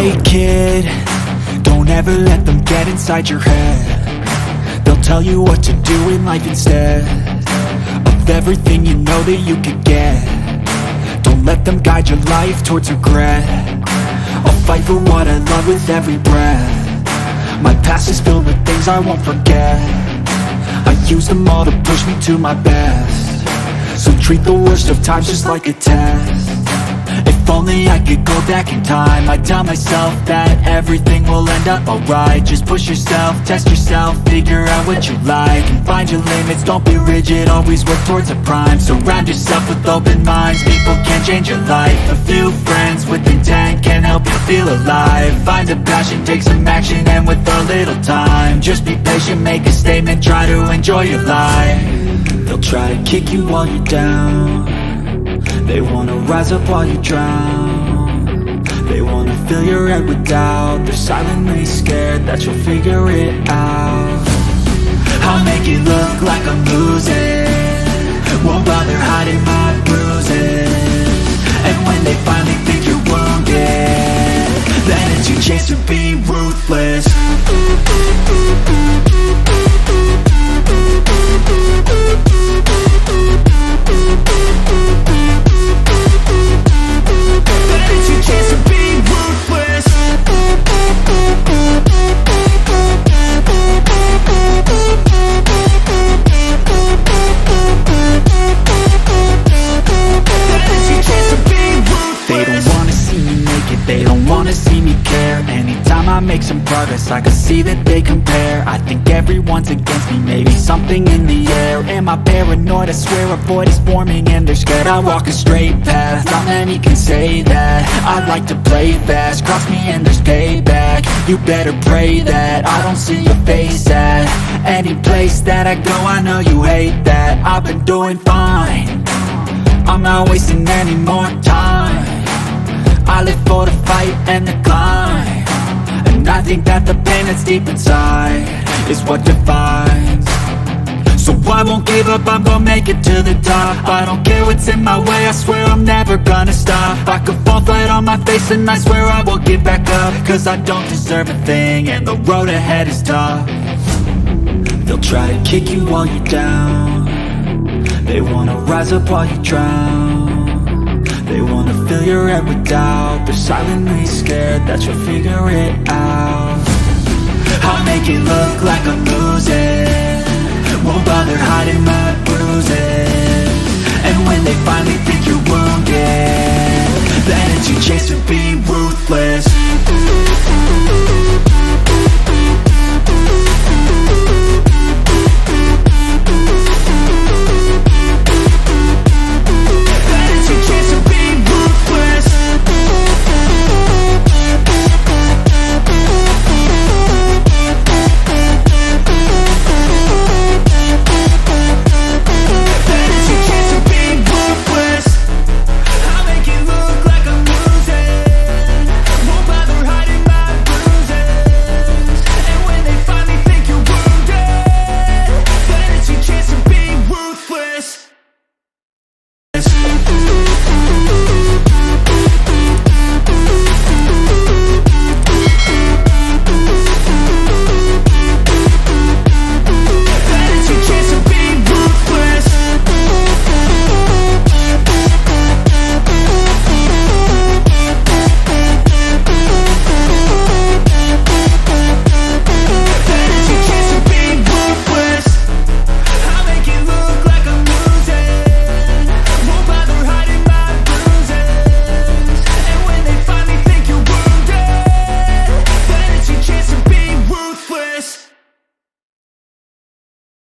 Hey kid, don't ever let them get inside your head. They'll tell you what to do in life instead of everything you know that you could get. Don't let them guide your life towards regret. I'll fight for what I love with every breath. My past is filled with things I won't forget. I use them all to push me to my best. So treat the worst of times just like a test. If only I could go back in time, I'd tell myself that everything will end up alright. Just push yourself, test yourself, figure out what you like, and find your limits, don't be rigid, always work towards a prime. Surround yourself with open minds, people can change your life. A few friends with intent can help you feel alive. Find a passion, take some action, and with a little time, just be patient, make a statement, try to enjoy your life. They'll try to kick you while you're down. They wanna rise up while you drown. They wanna fill your head with doubt. They're silently scared that you'll figure it out. I'll make it look like I'm losing, won't bother hiding my bruises. And when they finally think you're wounded, then it's your chance to be ruthless. Make some progress, I can see that they compare. I think everyone's against me, maybe something in the air. Am I paranoid? I swear a void is forming and they're scared. I walk a straight path, not many can say that. I like to play fast, cross me and there's payback. You better pray that I don't see your face at any place that I go. I know you hate that. I've been doing fine, I'm not wasting any more time. I live for the fight and the climb, and I think that the pain that's deep inside is what defines. So I won't give up, I'm gonna make it to the top. I don't care what's in my way, I swear I'm never gonna stop. I could fall flat on my face and I swear I will get back up, cause I don't deserve a thing and the road ahead is tough. They'll try to kick you while you're down. They wanna rise up while you drown. They wanna fill your head with doubt. They're silently scared that you'll figure it out. I'll make it look like I'm losing, won't bother hiding my bruises.